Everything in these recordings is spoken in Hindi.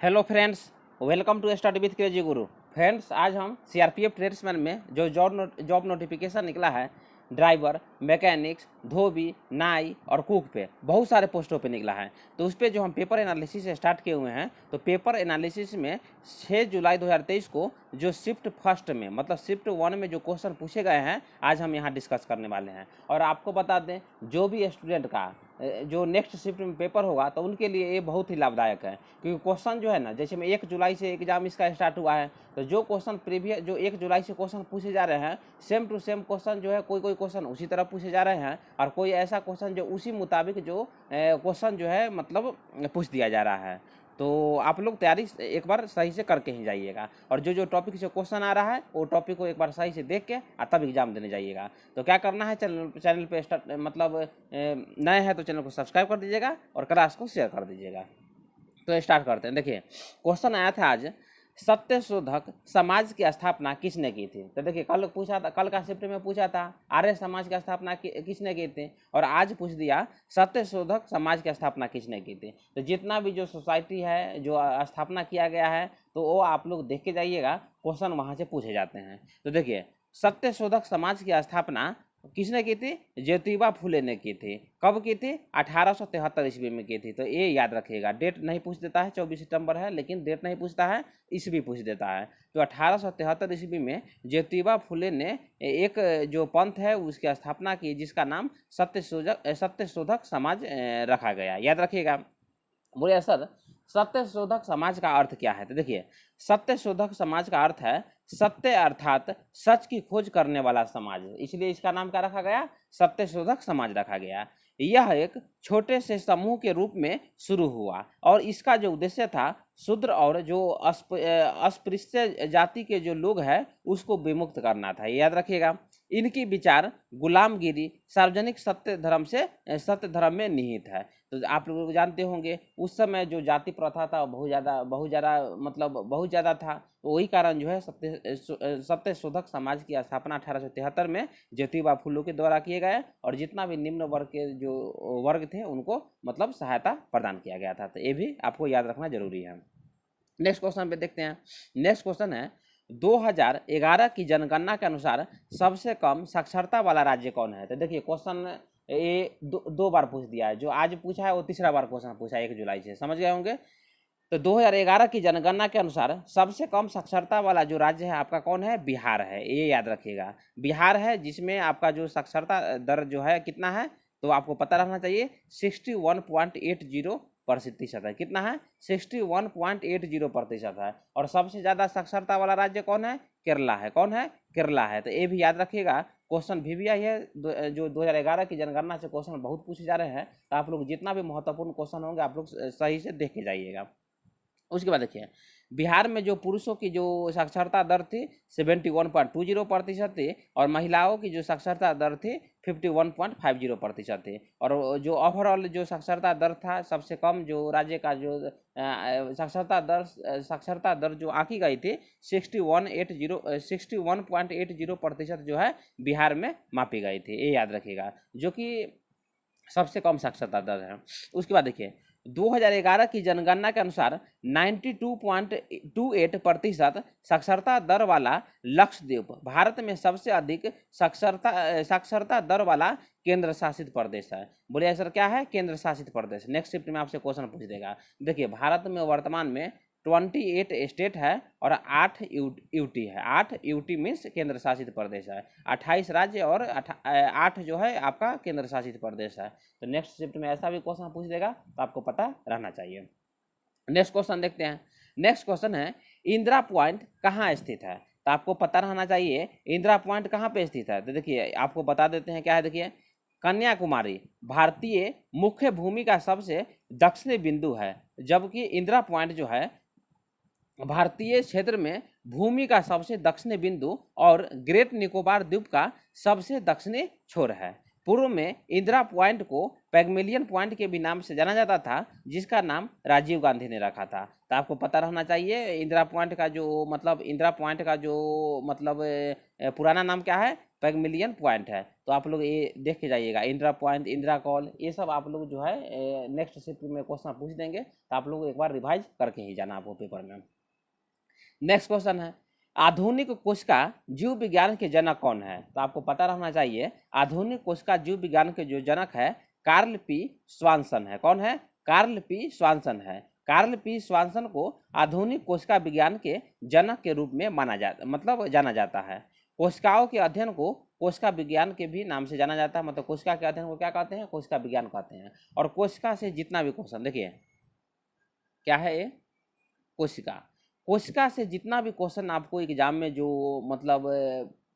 Hello friends, welcome to study with crazy guru. Friends, आज हम सीआरपीएफ ट्रेड्समैन में जो जॉब नोटिफिकेशन निकला है, ड्राइवर, मैकेनिक्स, धोबी, नाई और कुक पे बहुत सारे पोस्टों पे निकला है। तो उस पर जो हम पेपर एनालिसिस स्टार्ट किए हुए हैं, तो पेपर एनालिसिस में 6 जुलाई 2023 को जो शिफ्ट फर्स्ट में मतलब शिफ्ट 1 में जो क्वेश्चन पूछे गए हैं, आज हम यहाँ डिस्कस करने वाले हैं। और आपको बता दें, जो भी स्टूडेंट का जो नेक्स्ट शिफ्ट में पेपर होगा तो उनके लिए ये बहुत ही लाभदायक है, क्योंकि क्वेश्चन जो है ना, जैसे में 1 जुलाई से एग्जाम इसका स्टार्ट हुआ है, तो जो क्वेश्चन प्रीवियस जो 1 जुलाई से क्वेश्चन पूछे जा रहे हैं, सेम टू सेम क्वेश्चन जो है, कोई क्वेश्चन उसी तरह पूछे जा रहे हैं और कोई ऐसा क्वेश्चन जो उसी मुताबिक जो क्वेश्चन जो है मतलब पूछ दिया जा रहा है। तो आप लोग तैयारी एक बार सही से करके ही जाइएगा, और जो टॉपिक से क्वेश्चन आ रहा है वो टॉपिक को एक बार सही से देख के तब एग्जाम देने जाइएगा। तो क्या करना है, चैनल पे मतलब नए हैं तो चैनल को सब्सक्राइब कर दीजिएगा और क्लास को शेयर कर दीजिएगा। तो स्टार्ट करते हैं। देखिए, क्वेश्चन आया था आज, सत्यशोधक समाज की स्थापना किसने की थी। तो देखिए, कल का शिफ्ट में पूछा था आर्य समाज की स्थापना किसने की थी, और आज पूछ दिया सत्यशोधक समाज की स्थापना किसने की थी। तो जितना भी जो सोसाइटी है जो स्थापना किया गया है, तो वो आप लोग देख के जाइएगा, क्वेश्चन वहाँ से पूछे जाते हैं। तो देखिए, सत्यशोधक समाज की स्थापना किसने की थी? ज्योतिबा फुले ने की थी। कब की थी? 1873 ईस्वी में की थी। तो ये याद रखिएगा, डेट नहीं पूछ देता है, 24 सितंबर है, लेकिन डेट नहीं पूछता है, ईस्वी पूछ देता है। तो 1873 ईस्वी में ज्योतिबा फुले ने एक जो पंथ है उसकी स्थापना की, जिसका नाम सत्यशोधक समाज रखा गया। याद रखिएगा। बोलिए सर, सत्यशोधक समाज का अर्थ क्या है? तो देखिए, सत्यशोधक समाज का अर्थ है सत्य अर्थात सच की खोज करने वाला समाज, इसलिए इसका नाम क्या रखा गया? सत्यशोधक समाज रखा गया। यह एक छोटे से समूह के रूप में शुरू हुआ और इसका जो उद्देश्य था, शूद्र और जो अस्पृश्य जाति के जो लोग हैं उसको विमुक्त करना था। याद रखिएगा। इनकी विचार गुलामगिरी सार्वजनिक सत्य धर्म में निहित है। तो आप लोग जानते होंगे, उस समय जो जाति प्रथा था बहुत ज़्यादा था। तो वही कारण जो है सत्यशोधक समाज की स्थापना 1873 में ज्योतिबा फुले के द्वारा किए गए, और जितना भी निम्न वर्ग के जो वर्ग थे उनको मतलब सहायता प्रदान किया गया था। तो ये भी आपको याद रखना जरूरी है। नेक्स्ट क्वेश्चन पे देखते हैं। नेक्स्ट क्वेश्चन है, 2011 की जनगणना के अनुसार सबसे कम साक्षरता वाला राज्य कौन है? तो देखिए, क्वेश्चन ये दो बार पूछ दिया है। जो आज पूछा है वो तीसरा बार क्वेश्चन पूछा है 1 जुलाई से, समझ गए होंगे। तो 2011 की जनगणना के अनुसार सबसे कम साक्षरता वाला जो राज्य है आपका कौन है? बिहार है। ये याद रखिएगा, बिहार है, जिसमें आपका जो साक्षरता दर जो है कितना है, तो आपको पता रहना चाहिए 61.80% है। कितना है? 61.80% है। और सबसे ज़्यादा साक्षरता वाला राज्य कौन है? केरला है। कौन है? केरला है। तो ये भी याद रखिएगा। क्वेश्चन भी आई है, जो 2011 की जनगणना से क्वेश्चन बहुत पूछे जा रहे हैं, तो आप लोग जितना भी महत्वपूर्ण क्वेश्चन होंगे आप लोग सही से देख के जाइएगा। उसके बाद देखिए, बिहार में जो पुरुषों की जो साक्षरता दर थी 71.20% थी, और महिलाओं की जो साक्षरता दर थी 51.50% थी। और जो ओवरऑल जो साक्षरता दर था, सबसे कम जो राज्य का जो साक्षरता दर जो आंकी गई थी 61.80% जो है बिहार में मापी गई थी। ये याद रखिएगा, जो कि सबसे कम साक्षरता दर है। उसके बाद देखिए, 2011 की जनगणना के अनुसार 92.28% साक्षरता दर वाला लक्षद्वीप भारत में सबसे अधिक साक्षरता दर वाला केंद्र शासित प्रदेश है। बोलिए सर, क्या है? केंद्र शासित प्रदेश। नेक्स्ट शिफ्ट में आपसे क्वेश्चन पूछ देगा। देखिए, भारत में वर्तमान में 28 स्टेट है और 8 यूटी है। 8 यूटी मीन्स केंद्र शासित प्रदेश है। 28 राज्य और 8 जो है आपका केंद्र शासित प्रदेश है। तो नेक्स्ट शिफ्ट में ऐसा भी क्वेश्चन पूछ देगा, तो आपको पता रहना चाहिए। नेक्स्ट क्वेश्चन देखते हैं। नेक्स्ट क्वेश्चन है, इंदिरा पॉइंट कहाँ स्थित है? तो आपको पता रहना चाहिए इंदिरा पॉइंट कहाँ पे स्थित है। तो देखिए, आपको बता देते हैं क्या है। देखिए, कन्याकुमारी भारतीय मुख्य भूमि का सबसे दक्षिणी बिंदु है, जबकि इंदिरा पॉइंट जो है भारतीय क्षेत्र में भूमि का सबसे दक्षिणी बिंदु और ग्रेट निकोबार द्वीप का सबसे दक्षिणी छोर है। पूर्व में इंदिरा पॉइंट को पैगमेलियन पॉइंट के भी नाम से जाना जाता था, जिसका नाम राजीव गांधी ने रखा था। तो आपको पता रहना चाहिए इंदिरा पॉइंट का जो मतलब पुराना नाम क्या है? पैगमिलियन पॉइंट है। तो आप लोग ये देख के जाइएगा, इंदिरा पॉइंट, इंदिरा कॉल, ये सब आप लोग जो है नेक्स्ट शिफ्ट में क्वेश्चन पूछ देंगे, तो आप लोग एक बार रिवाइज करके ही जाना आपको पेपर में। नेक्स्ट क्वेश्चन है, आधुनिक कोशिका जीव विज्ञान के जनक कौन है? तो आपको पता रहना चाहिए, आधुनिक कोशिका जीव विज्ञान के जो जनक है कार्ल पी स्वानसन है। कौन है? कार्ल पी स्वानसन है। कार्ल पी स्वानसन को आधुनिक कोशिका विज्ञान के जनक के रूप में जाना जाता है। कोशिकाओं के अध्ययन को कोशिका विज्ञान के भी नाम से जाना जाता है। मतलब कोशिका के अध्ययन को क्या कहते हैं? कोशिका विज्ञान कहते हैं। और कोशिका से जितना भी क्वेश्चन, देखिए क्या है ये, कोशिका, कोशिका से जितना भी क्वेश्चन आपको एग्जाम में जो मतलब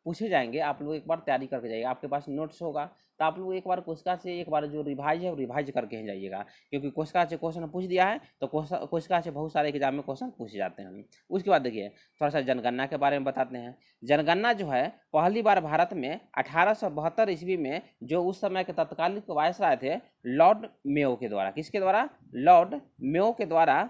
पूछे जाएंगे, आप लोग एक बार तैयारी करके जाइएगा। आपके पास नोट्स होगा तो आप लोग एक बार कोशिका से एक बार जो रिवाइज है वो रिवाइज करके ही जाइएगा, क्योंकि कोशिका से क्वेश्चन पूछ दिया है तो कोशिका से बहुत सारे एग्जाम में क्वेश्चन पूछे जाते हैं। उसके बाद देखिए थोड़ा सा जनगणना के बारे में बताते हैं। जनगणना जो है पहली बार भारत में 1872 ईस्वी में जो उस समय के तत्कालीन वायसराय थे लॉर्ड मेयो के द्वारा, किसके द्वारा? लॉर्ड मेयो के द्वारा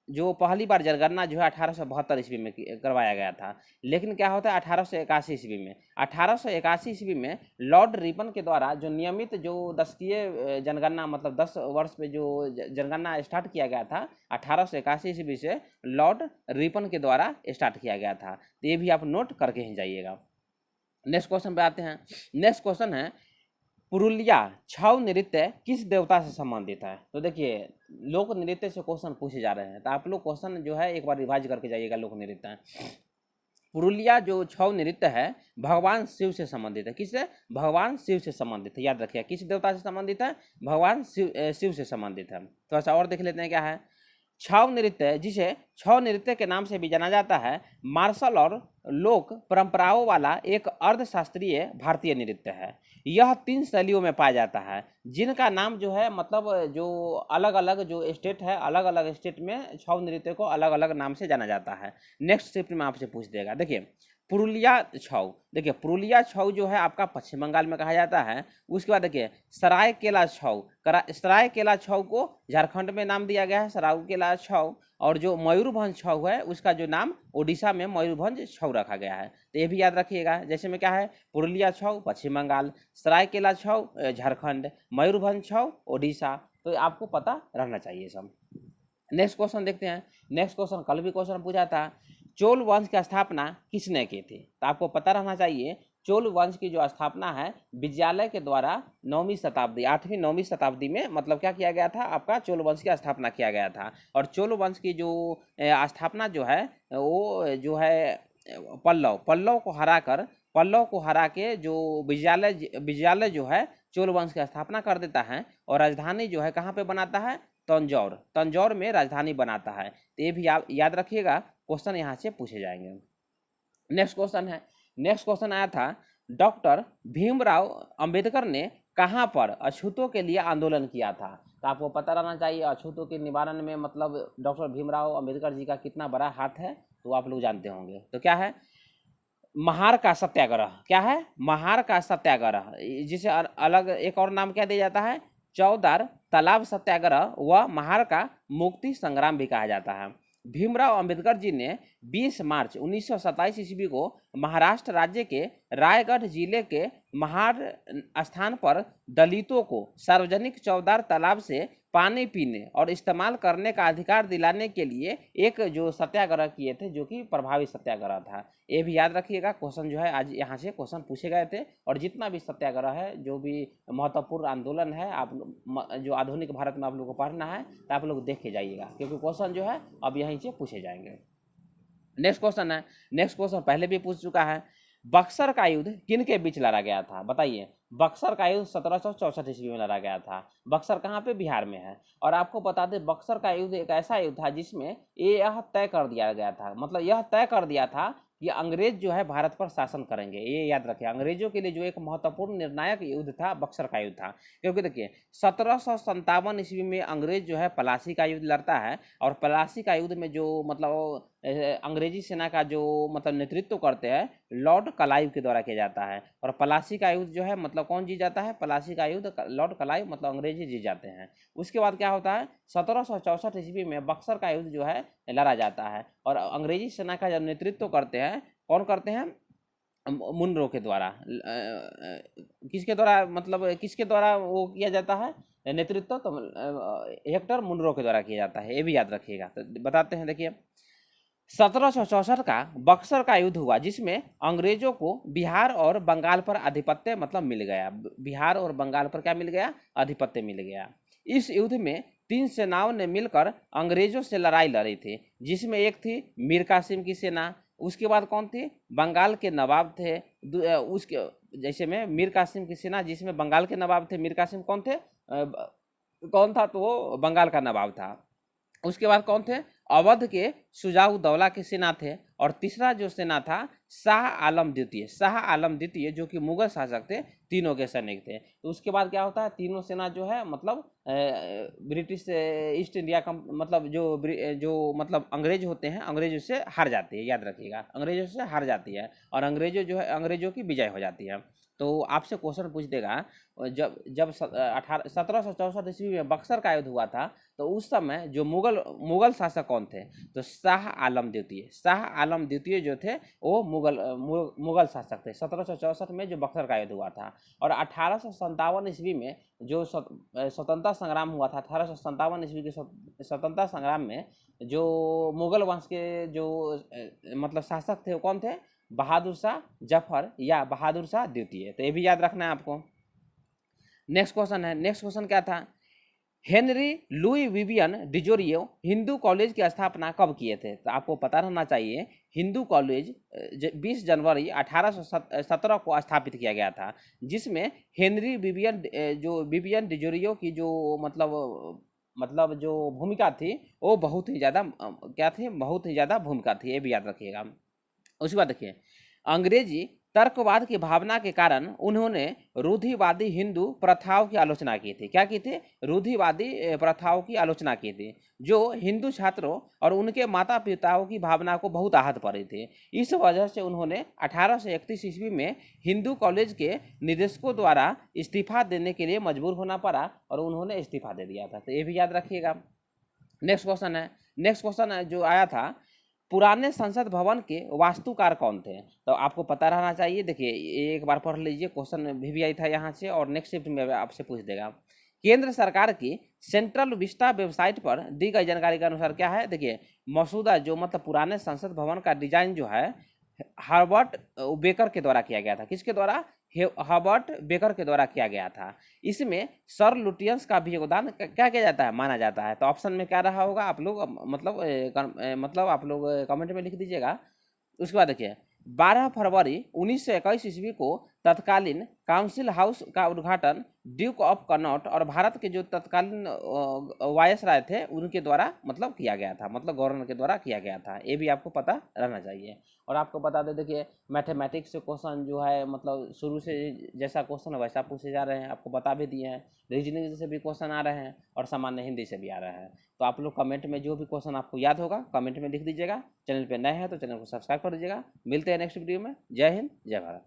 जो पहली बार जनगणना जो है 1872 ईस्वी में करवाया गया था। लेकिन क्या होता है 1881 ईस्वी में, 1881 ईस्वी में लॉर्ड रिपन के द्वारा जो नियमित जो दशकीय जनगणना मतलब 10 वर्ष पे जो जनगणना स्टार्ट किया गया था 1881 ईस्वी से लॉर्ड रिपन के द्वारा स्टार्ट किया गया था। तो ये भी आप नोट करके ही जाइएगा। नेक्स्ट क्वेश्चन पे आते हैं। नेक्स्ट क्वेश्चन है, पुरुलिया छऊ नृत्य किस देवता से संबंधित है? तो देखिए लोक नृत्य से क्वेश्चन पूछे जा रहे हैं, तो आप लोग क्वेश्चन जो है एक बार रिवाइज करके जाइएगा। लोक नृत्य, पुरुलिया जो छऊ नृत्य है भगवान शिव से संबंधित है। किससे? भगवान शिव से संबंधित है। याद रखिए किस देवता से संबंधित है? भगवान शिव से संबंधित है। थोड़ा सा और देख लेते हैं क्या है। छऊ नृत्य, जिसे छऊ नृत्य के नाम से भी जाना जाता है, मार्शल और लोक परंपराओं वाला एक अर्धशास्त्रीय भारतीय नृत्य है। यह 3 शैलियों में पाया जाता है, जिनका नाम जो है मतलब जो अलग अलग जो स्टेट है, अलग अलग स्टेट में छऊ नृत्य को अलग अलग नाम से जाना जाता है। नेक्स्ट शिफ्ट में आपसे पूछ देगा। देखिए पुरुलिया छऊ, देखिए पुरुलिया छऊ जो है आपका पश्चिम बंगाल में कहा जाता है। उसके बाद देखिए सरायकेला छऊ, सरायकेला छऊ को झारखंड में नाम दिया गया है सरायकेला छऊ। और जो मयूरभंज छऊ है उसका जो नाम उड़ीसा में मयूरभंज छऊ रखा गया है। तो ये भी याद रखिएगा। जैसे में क्या है, पुरुलिया छऊ पश्चिम बंगाल, सरायकेला छऊ झारखंड, मयूरभंज छऊ उड़ीसा। तो आपको पता रहना चाहिए सब। नेक्स्ट क्वेश्चन देखते हैं। नेक्स्ट क्वेश्चन कल भी क्वेश्चन पूछा था, चोल वंश की स्थापना किसने की थी? तो आपको पता रहना चाहिए चोल वंश की जो स्थापना है विजयालय के द्वारा 9वीं शताब्दी 8वीं 9वीं शताब्दी में मतलब क्या किया गया था, आपका चोल वंश की स्थापना किया गया था। और चोल वंश की जो स्थापना जो है वो जो है पल्लव को हरा के जो विजयालय जो है चोल वंश की स्थापना कर देता है। और राजधानी जो है कहाँ पे बनाता है? तंजौर में राजधानी बनाता है। तो ये भी याद रखिएगा, क्वेश्चन यहाँ से पूछे जाएंगे। नेक्स्ट क्वेश्चन है, नेक्स्ट क्वेश्चन आया था, डॉक्टर भीमराव अंबेडकर ने कहाँ पर अछूतों के लिए आंदोलन किया था? तो आपको पता रहना चाहिए अछूतों के निवारण में मतलब डॉक्टर भीमराव अंबेडकर जी का कितना बड़ा हाथ है, तो आप लोग जानते होंगे। तो क्या है? महार का सत्याग्रह। क्या है? महार का सत्याग्रह, जिसे अलग एक और नाम क्या दिया जाता है? चौदार तालाब सत्याग्रह व महार का मुक्ति संग्राम भी कहा जाता है। भीमराव अंबेडकर जी ने 20 मार्च 1927 ईस्वी को महाराष्ट्र राज्य के रायगढ़ जिले के महार स्थान पर दलितों को सार्वजनिक चौदार तालाब से पानी पीने और इस्तेमाल करने का अधिकार दिलाने के लिए एक जो सत्याग्रह किए थे, जो कि प्रभावी सत्याग्रह था। ये भी याद रखिएगा, क्वेश्चन जो है आज यहाँ से क्वेश्चन पूछे गए थे। और जितना भी सत्याग्रह है, जो भी महत्वपूर्ण आंदोलन है, आप जो आधुनिक भारत में आप लोग को पढ़ना है तो आप लोग देख के जाइएगा, क्योंकि क्वेश्चन जो है अब यहीं से पूछे जाएंगे। नेक्स्ट क्वेश्चन है, नेक्स्ट क्वेश्चन पहले भी पूछ चुका है, बक्सर का युद्ध किन के बीच लड़ा गया था? बताइए। बक्सर का युद्ध 1764 ईस्वी में लड़ा गया था। बक्सर कहाँ पे? बिहार में है। और आपको बता दें बक्सर का युद्ध एक ऐसा युद्ध था जिसमें यह तय कर दिया गया था, मतलब यह तय कर दिया था कि अंग्रेज जो है भारत पर शासन करेंगे। ये याद रखिए, अंग्रेजों के लिए जो एक महत्वपूर्ण निर्णायक युद्ध था बक्सर का युद्ध था। क्योंकि देखिए 1757 ईस्वी में अंग्रेज जो है पलासी का युद्ध लड़ता है। और पलासी का युद्ध में जो मतलब अंग्रेजी सेना का जो मतलब नेतृत्व करते हैं लॉर्ड क्लाइव के द्वारा किया जाता है। और पलासी का युद्ध जो है मतलब कौन जीत जाता है? पलासी का युद्ध लॉर्ड क्लाइव मतलब अंग्रेजी जीत जाते हैं। उसके बाद क्या होता है? 1764 ईस्वी में बक्सर का युद्ध जो है लड़ा जाता है। और अंग्रेजी सेना का जब नेतृत्व करते हैं कौन करते हैं? मुनरो के द्वारा किसके द्वारा, मतलब किसके द्वारा वो किया जाता है नेतृत्व, तो हेक्टर मुनरो के द्वारा किया जाता है, ये भी याद रखिएगा। तो बताते हैं, देखिए 1764 का बक्सर का युद्ध हुआ, जिसमें अंग्रेजों को बिहार और बंगाल पर आधिपत्य मतलब मिल गया। बिहार और बंगाल पर क्या मिल गया, आधिपत्य मिल गया। इस युद्ध में 3 सेनाओं ने मिलकर अंग्रेजों से लड़ाई लड़ी थी, जिसमें एक थी मीर कासिम की सेना, उसके बाद कौन थी, बंगाल के नवाब थे। उसके जैसे में मीर कासिम की सेना, जिसमें बंगाल के नवाब थे, मीर कासिम कौन थे, कौन था, तो वो बंगाल का नवाब था। उसके बाद कौन थे, अवध के शुजाउद्दौला के सेना थे। और तीसरा जो सेना था शाह आलम द्वितीय, शाह आलम द्वितीय जो कि मुगल शासक थे, तीनों के सैनिक थे। तो उसके बाद क्या होता है, तीनों सेना जो है मतलब ब्रिटिश ईस्ट इंडिया कम मतलब जो मतलब अंग्रेज होते हैं, अंग्रेजों से हार जाती है, याद रखिएगा, अंग्रेजों से हार जाती है, और अंग्रेजों जो है अंग्रेजों की विजय हो जाती है। तो आपसे क्वेश्चन पूछ देगा, जब जब 1764 ईस्वी में बक्सर का युद्ध हुआ था, तो उस समय जो मुगल शासक कौन थे, तो शाह आलम द्वितीय, शाह आलम द्वितीय जो थे वो मुगल शासक थे 1764 में, जो बक्सर का युद्ध हुआ था। और 1857 ईस्वी में जो स्वतंत्रता संग्राम हुआ था, 1857 ईस्वी के स्वतंत्रता संग्राम में जो मुगल वंश के जो मतलब शासक थे वो कौन थे, बहादुर शाह जफर या बहादुर शाह द्वितीय। तो ये भी याद रखना है आपको। नेक्स्ट क्वेश्चन है, नेक्स्ट क्वेश्चन क्या था, हेनरी लुई विवियन डिजोरियो हिंदू कॉलेज की स्थापना कब किए थे, तो आपको पता रहना चाहिए। हिंदू कॉलेज 20 जनवरी 1817 को स्थापित किया गया था, जिसमें हेनरी विवियन डिजोरियो की जो मतलब जो भूमिका थी वो बहुत ही ज़्यादा क्या थी, बहुत ही ज़्यादा भूमिका थी, ये भी याद रखिएगा। उसके बाद देखिए, अंग्रेजी तर्कवाद की भावना के कारण उन्होंने रूढ़िवादी हिंदू प्रथाओं की आलोचना की थी। क्या की थी, रूढ़िवादी प्रथाओं की आलोचना की थी, जो हिंदू छात्रों और उनके माता पिताओं की भावना को बहुत आहत पड़ी थी। इस वजह से उन्होंने 1831 ईस्वी में हिंदू कॉलेज के निदेशकों द्वारा इस्तीफा देने के लिए मजबूर होना पड़ा, और उन्होंने इस्तीफा दे दिया था। तो ये भी याद रखिएगा। नेक्स्ट क्वेश्चन है, नेक्स्ट क्वेश्चन है जो आया था, पुराने संसद भवन के वास्तुकार कौन थे, तो आपको पता रहना चाहिए। देखिए एक बार पढ़ लीजिए, क्वेश्चन भी आई था यहाँ से, और नेक्स्ट शिफ्ट में आपसे पूछ देगा। केंद्र सरकार की सेंट्रल विस्टा वेबसाइट पर दी गई जानकारी के अनुसार क्या है, देखिए मसौदा जो मतलब पुराने संसद भवन का डिजाइन जो है हार्वर्ट बेकर के द्वारा किया गया था। किसके द्वारा, हार्वर्ट बेकर के द्वारा किया गया था। इसमें सर लुटियंस का भी योगदान क्या किया जाता है, माना जाता है। तो ऑप्शन में क्या रहा होगा, आप लोग मतलब आप लोग कमेंट में लिख दीजिएगा। उसके बाद देखिए 12 फरवरी 1921 ईस्वी को तत्कालीन काउंसिल हाउस का उद्घाटन ड्यूक ऑफ कनॉट और भारत के जो तत्कालीन वायसराय थे उनके द्वारा मतलब किया गया था, मतलब गवर्नर के द्वारा किया गया था। ये भी आपको पता रहना चाहिए। और आपको बता दें, देखिए मैथमेटिक्स से क्वेश्चन जो है मतलब शुरू से जैसा क्वेश्चन है वैसा पूछे जा रहे हैं, आपको बता भी दिए हैं। रीजनिंग से भी क्वेश्चन आ रहे हैं और सामान्य हिंदी से भी आ रहे हैं। तो आप लोग कमेंट में जो भी क्वेश्चन आपको याद होगा कमेंट में लिख दीजिएगा। चैनल पे नए हैं तो चैनल को सब्सक्राइब कर दीजिएगा। मिलते हैं नेक्स्ट वीडियो में। जय हिंद, जय भारत।